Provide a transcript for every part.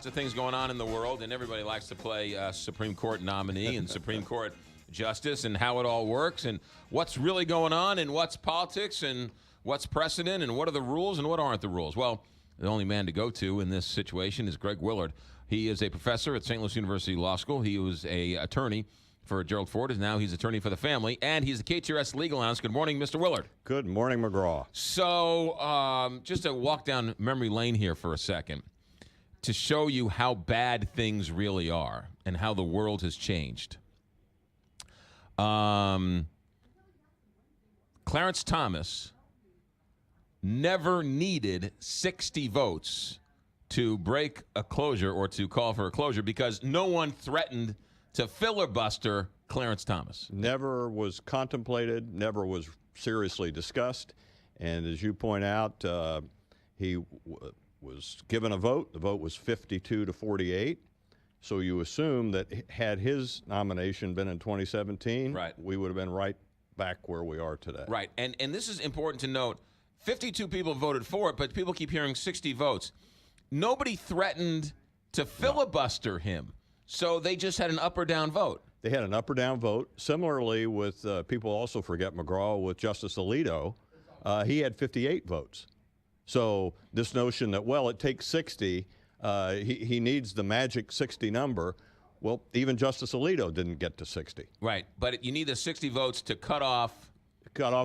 of things going on in the world, and everybody likes to play Supreme Court nominee and Supreme Court justice and how it all works and what's really going on and what's politics and what's precedent and what are the rules and what aren't the rules. Well, the only man to go to in this situation is Greg Willard. He is a professor at St. Louis University Law School. He was an attorney for Gerald Ford, and now he's attorney for the family, and he's the KTRS legal analyst. Good morning, Mr. Willard. Good morning, McGraw. So just to walk down memory lane here for a second to show you how bad things really are and how the world has changed. Clarence Thomas never needed 60 votes to break a closure or to call for a closure because no one threatened to filibuster Clarence Thomas. Never was contemplated, never was seriously discussed. And as you point out, he was given a vote. The vote was 52 to 48. So you assume that had his nomination been in 2017, right, we would have been right back where we are today. Right. And this is important to note. 52 people voted for it, but people keep hearing 60 votes. Nobody threatened to filibuster him. So they just had an up or down vote. They had an up or down vote. Similarly with, people also forget McGraw, with Justice Alito, he had 58 votes. So this notion that, well, it takes 60, he needs the magic 60 number. Well, even Justice Alito didn't get to 60. Right, but you need the 60 votes to cut off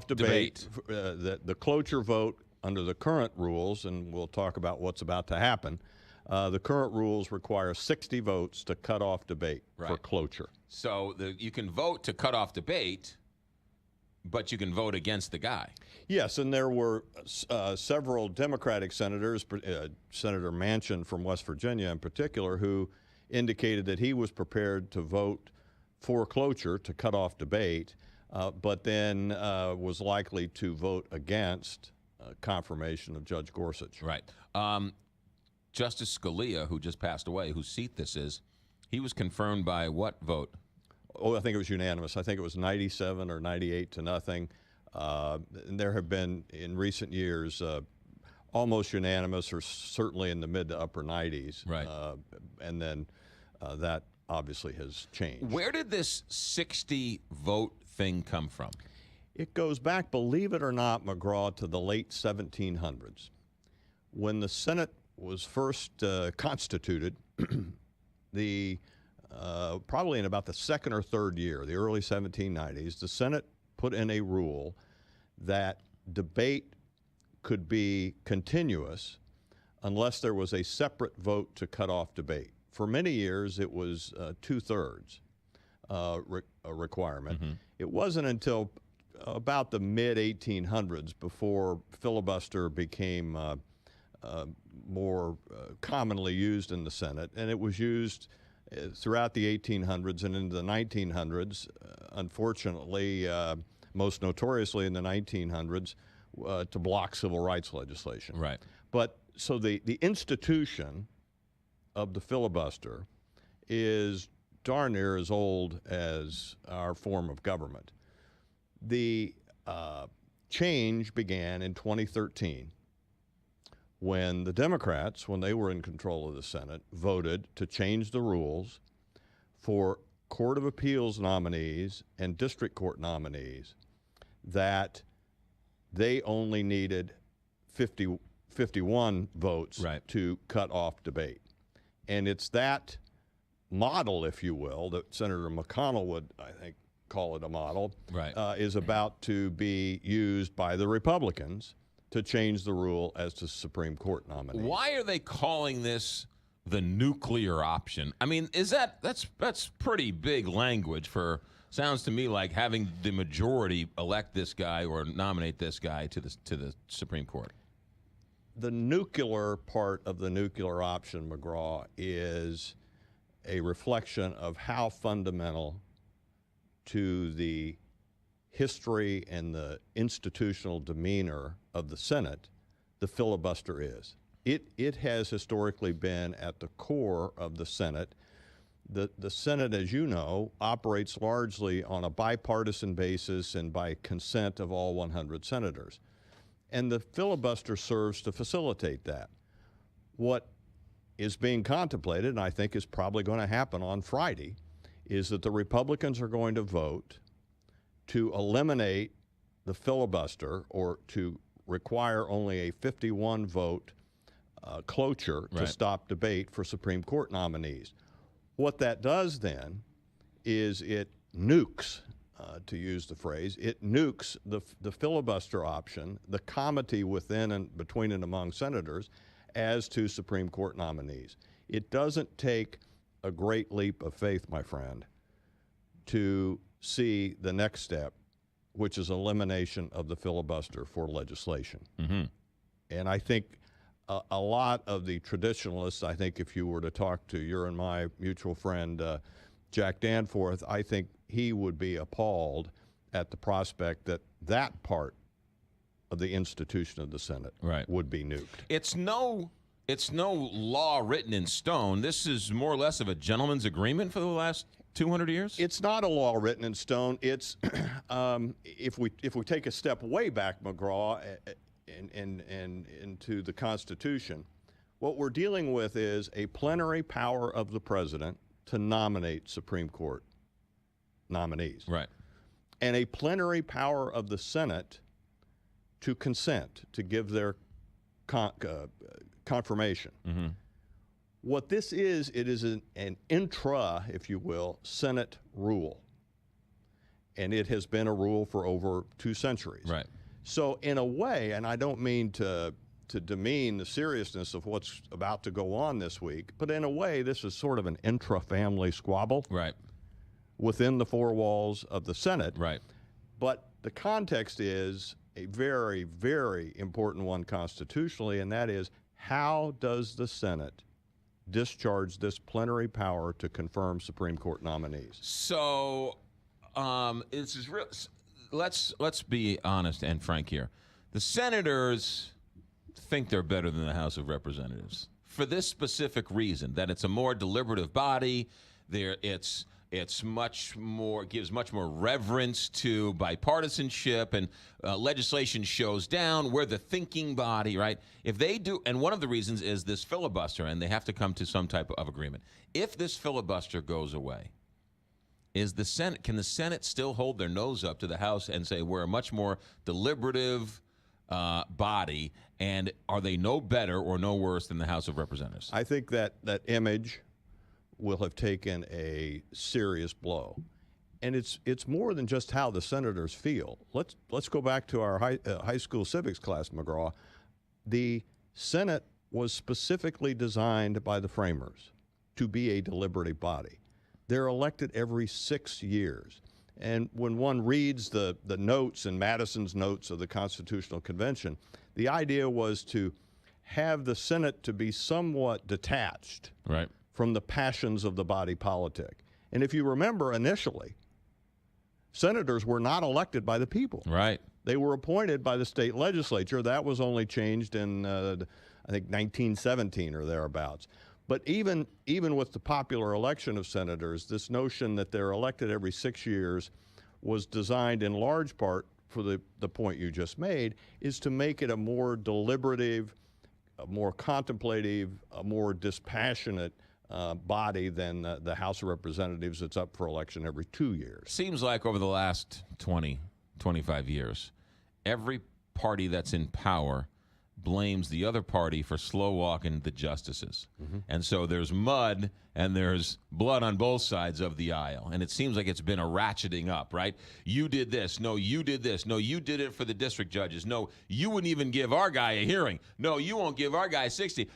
debate. The cloture vote under the current rules, and we'll talk about what's about to happen, the current rules require 60 votes to cut off debate for cloture. So you can vote to cut off debate, but you can vote against the guy. Yes, and there were several Democratic senators, Senator Manchin from West Virginia in particular, who indicated that he was prepared to vote for cloture to cut off debate, but then was likely to vote against confirmation of Judge Gorsuch. Right. Justice Scalia, who just passed away, whose seat this is, he was confirmed by what vote? Oh, I think it was unanimous. I think it was 97 or 98 to nothing. And there have been, in recent years, almost unanimous or certainly in the mid to upper 90s. Right. And then that obviously has changed. Where did this 60 vote thing come from? It goes back, believe it or not, McGraw, to the late 1700s. When the Senate was first constituted, probably in about the second or third year, the early 1790s, the Senate put in a rule that debate could be continuous unless there was a separate vote to cut off debate. For many years, it was two-thirds requirement. Mm-hmm. It wasn't until about the mid-1800s before filibuster became more commonly used in the Senate, and it was used throughout the 1800s and into the 1900s. Unfortunately, most notoriously in the 1900s, to block civil rights legislation. Right. But so the institution of the filibuster is darn near as old as our form of government. The change began in 2013 when the Democrats, when they were in control of the Senate, voted to change the rules for Court of Appeals nominees and district court nominees, that they only needed 51 votes to cut off debate. And it's that model, if you will, that Senator McConnell would, I think, call it a model, is about to be used by the Republicans to change the rule as to Supreme Court nominees. Why are they calling this the nuclear option? I mean, that's pretty big language for, sounds to me like having the majority elect this guy or nominate this guy to the Supreme Court. The nuclear part of the nuclear option, McGraw, is a reflection of how fundamental to the history and the institutional demeanor of the Senate the filibuster is. It has historically been at the core of the Senate. The Senate, as you know, operates largely on a bipartisan basis and by consent of all 100 senators. And the filibuster serves to facilitate that. What is being contemplated, and I think is probably going to happen on Friday, is that the Republicans are going to vote to eliminate the filibuster or to require only a 51 vote cloture to stop debate for Supreme Court nominees. What that does then is it nukes, to use the phrase, it nukes the filibuster option, the comity within and between and among senators as to Supreme Court nominees. It doesn't take a great leap of faith, my friend, to see the next step, which is elimination of the filibuster for legislation. Mm-hmm. And I think a lot of the traditionalists, I think if you were to talk to your and my mutual friend Jack Danforth, I think he would be appalled at the prospect that that part of the institution of the Senate would be nuked. It's no law written in stone. This is more or less of a gentleman's agreement for the last 200 years? It's not a law written in stone. It's if we take a step way back, McGraw, and into the Constitution, what we're dealing with is a plenary power of the president to nominate Supreme Court nominees. Right. And a plenary power of the Senate to consent, to give their confirmation. Mm-hmm. What this is, it is an intra, if you will, Senate rule. And it has been a rule for over 2 centuries. Right. So in a way, and I don't mean to demean the seriousness of what's about to go on this week, but in a way, this is sort of an intra-family squabble. Right. Within the 4 walls of the Senate. Right. But the context is a very, very important one constitutionally, and that is, how does the Senate discharge this plenary power to confirm Supreme Court nominees? So, this is real. Let's be honest and frank here. The senators think they're better than the House of Representatives for this specific reason, that it's a more deliberative body. It's much more, gives much more reverence to bipartisanship, and legislation shows down. We're the thinking body, right? If they do, and one of the reasons is this filibuster, and they have to come to some type of agreement. If this filibuster goes away, can the Senate still hold their nose up to the House and say we're a much more deliberative body, and are they no better or no worse than the House of Representatives? I think that image will have taken a serious blow. And it's more than just how the senators feel. Let's go back to our high school civics class, McGraw. The Senate was specifically designed by the framers to be a deliberative body. They're elected every 6 years. And when one reads the notes and Madison's notes of the Constitutional Convention, the idea was to have the Senate to be somewhat detached from the passions of the body politic. And if you remember, initially, senators were not elected by the people. Right. They were appointed by the state legislature. That was only changed in, I think, 1917 or thereabouts. But even with the popular election of senators, this notion that they're elected every 6 years was designed in large part for the point you just made, is to make it a more deliberative, a more contemplative, a more dispassionate body than the House of Representatives that's up for election every 2 years. Seems like over the last 20, 25 years, every party that's in power blames the other party for slow walking the justices. Mm-hmm. And so there's mud and there's blood on both sides of the aisle. And it seems like it's been a ratcheting up, right? You did this. No, you did this. No, you did it for the district judges. No, you wouldn't even give our guy a hearing. No, you won't give our guy 60.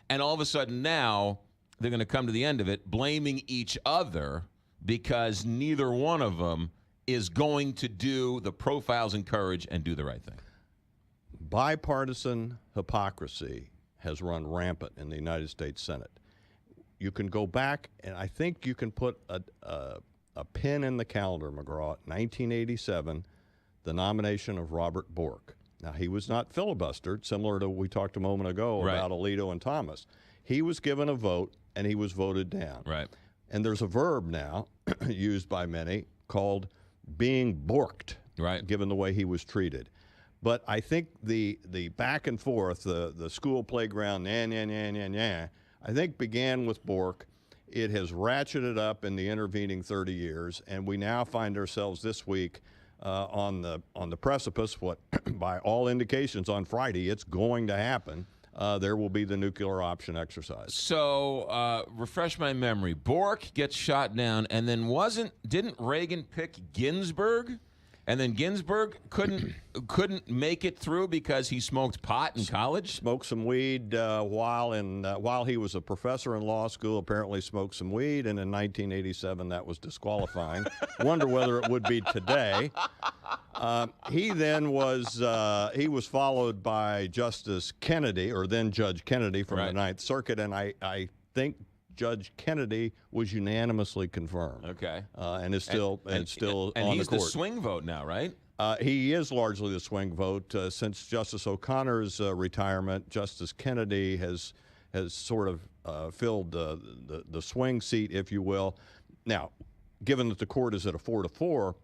And all of a sudden now they're going to come to the end of it blaming each other because neither one of them is going to do the profiles and courage and do the right thing. Bipartisan hypocrisy has run rampant in the United States Senate. You can go back, and I think you can put a pin in the calendar, McGraw. 1987, the nomination of Robert Bork. Now, he was not filibustered, similar to what we talked a moment ago about Alito and Thomas. He was given a vote, and he was voted down. Right. And there's a verb now used by many called being borked, given the way he was treated. But I think the back and forth, the school playground, I think began with Bork. It has ratcheted up in the intervening 30 years, and we now find ourselves this week on the precipice. What, by all indications, on Friday, it's going to happen. There will be the nuclear option exercise. So, refresh my memory. Bork gets shot down, and then didn't Reagan pick Ginsburg? And then Ginsburg couldn't make it through because he smoked pot in college? Smoked some weed while he was a professor in law school, apparently smoked some weed, and in 1987 that was disqualifying. Wonder whether it would be today. He was followed by Justice Kennedy, or then Judge Kennedy from the Ninth Circuit, and I think Judge Kennedy was unanimously confirmed. Okay. And is still on the court. And he's the swing vote now, right? He is largely the swing vote. Since Justice O'Connor's retirement, Justice Kennedy has sort of filled the swing seat, if you will. Now, given that the court is at a 4-4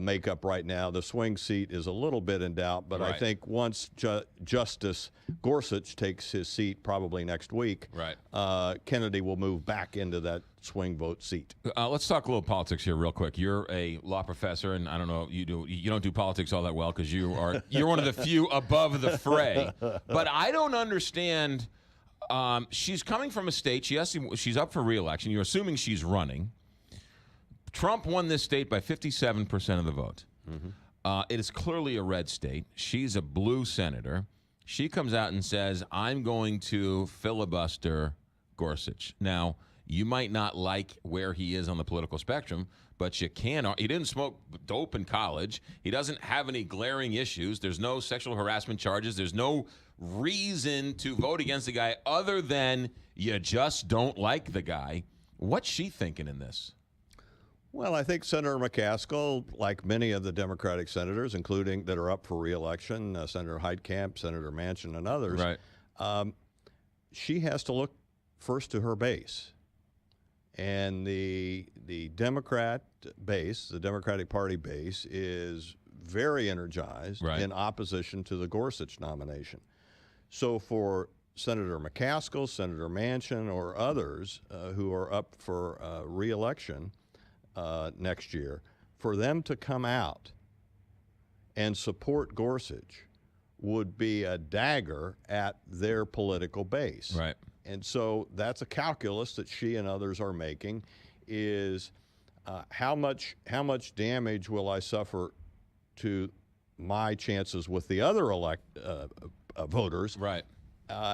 makeup right now, the swing seat is a little bit in doubt, but I think once Justice Gorsuch takes his seat, probably next week, Kennedy will move back into that swing vote seat. Let's talk a little politics here real quick. You're a law professor, and I don't know, you don't do politics all that well because you're one of the few above the fray. But I don't understand. She's coming from a state. She's up for re-election. You're assuming she's running. Trump won this state by 57% of the vote. Mm-hmm. It is clearly a red state. She's a blue senator. She comes out and says, I'm going to filibuster Gorsuch. Now, you might not like where he is on the political spectrum, but you can. He didn't smoke dope in college. He doesn't have any glaring issues. There's no sexual harassment charges. There's no reason to vote against the guy other than you just don't like the guy. What's she thinking in this? Well, I think Senator McCaskill, like many of the Democratic senators, including that are up for re-election, Senator Heitkamp, Senator Manchin, and others, she has to look first to her base. And the Democrat base, the Democratic Party base, is very energized in opposition to the Gorsuch nomination. So for Senator McCaskill, Senator Manchin, or others who are up for re-election next year, for them to come out and support Gorsuch would be a dagger at their political base. Right. And so that's a calculus that she and others are making, is how much damage will I suffer to my chances with the other voters,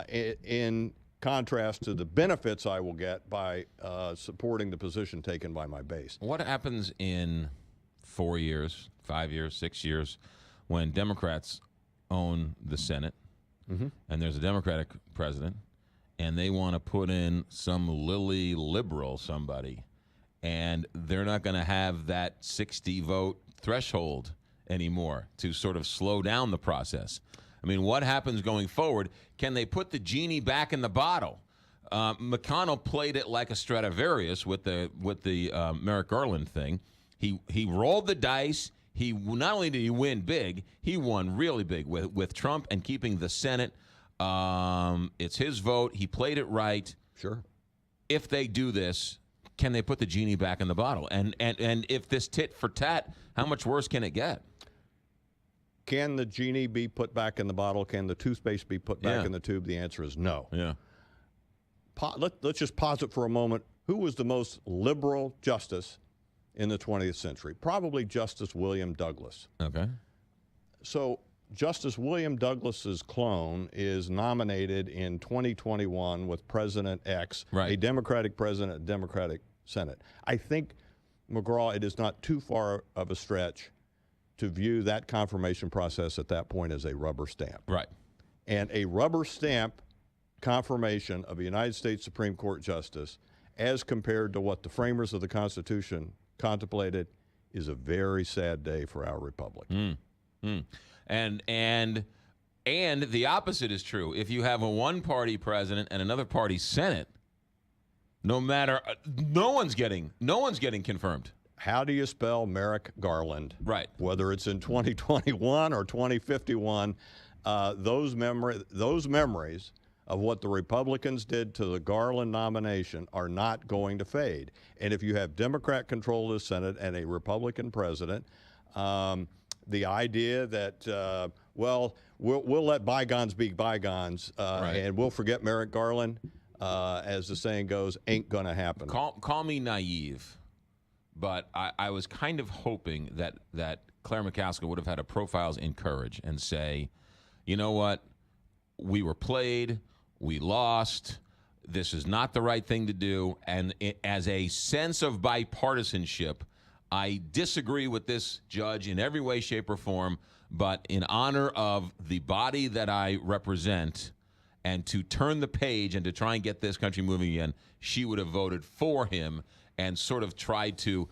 in contrast to the benefits I will get by supporting the position taken by my base. What happens in 4 years, 5 years, 6 years, when Democrats own the Senate, and there's a Democratic president, and they want to put in some lily liberal somebody, and they're not going to have that 60-vote threshold anymore to sort of slow down the process? I mean, what happens going forward? Can they put the genie back in the bottle? McConnell played it like a Stradivarius with the Merrick Garland thing. He rolled the dice. He not only did he win big, he won really big with Trump and keeping the Senate. It's his vote. He played it right. Sure. If they do this, can they put the genie back in the bottle? And if this tit for tat, how much worse can it get? Can the genie be put back in the bottle? Can the toothpaste be put back in the tube? The answer is no. Yeah. Let's just pause it for a moment. Who was the most liberal justice in the 20th century? Probably Justice William Douglas. Okay. So Justice William Douglas's clone is nominated in 2021 with President X, a Democratic president, a Democratic Senate. I think, McGraw, it is not too far of a stretch to view that confirmation process at that point as a rubber stamp. Right. And a rubber stamp confirmation of a United States Supreme Court justice, as compared to what the framers of the Constitution contemplated, is a very sad day for our republic. And the opposite is true. If you have a one-party president and another party Senate, no one's getting confirmed. How do you spell Merrick Garland? Right. Whether it's in 2021 or 2051, those memories of what the Republicans did to the Garland nomination are not going to fade. And if you have Democrat control of the Senate and a Republican president, the idea that, well, we'll let bygones be bygones and we'll forget Merrick Garland, as the saying goes, ain't going to happen. Call me naive, but I was kind of hoping that Claire McCaskill would have had a Profiles in Courage and say, you know what, we were played, we lost, this is not the right thing to do, and as a sense of bipartisanship, I disagree with this judge in every way, shape, or form, but in honor of the body that I represent and to turn the page and to try and get this country moving again, she would have voted for him and sort of tried to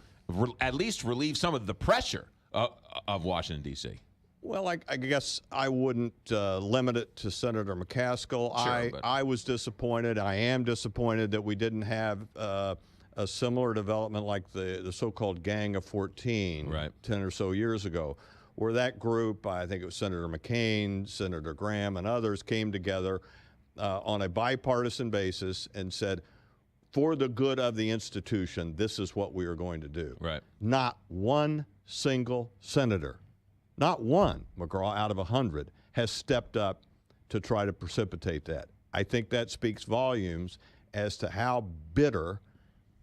at least relieve some of the pressure of Washington, D.C. Well, I guess I wouldn't limit it to Senator McCaskill. Sure, I was disappointed. I am disappointed that we didn't have a similar development like the so-called Gang of 14 10 or so years ago, where that group, I think it was Senator McCain, Senator Graham, and others came together on a bipartisan basis and said, for the good of the institution, this is what we are going to do. Right. Not one single senator, not one, McGraw, out of 100, has stepped up to try to precipitate that. I think that speaks volumes as to how bitter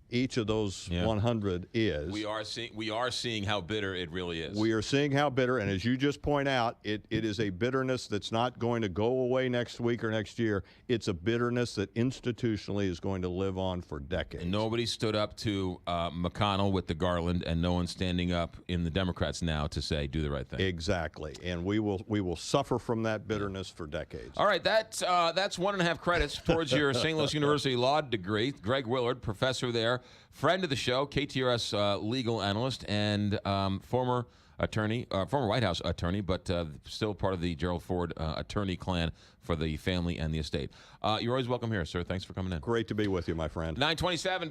each of those 100 is. We are seeing how bitter it really is. We are seeing how bitter, and as you just point out, it is a bitterness that's not going to go away next week or next year. It's a bitterness that institutionally is going to live on for decades. And nobody stood up to McConnell with the Garland, and no one's standing up in the Democrats now to say, do the right thing. Exactly, and we will suffer from that bitterness for decades. All right, that's 1.5 credits towards your St. Louis University law degree. Greg Willard, professor there, friend of the show, KTRS legal analyst, and former White House attorney, but still part of the Gerald Ford attorney clan for the family and the estate. You're always welcome here, sir. Thanks for coming in. Great to be with you, my friend. 927.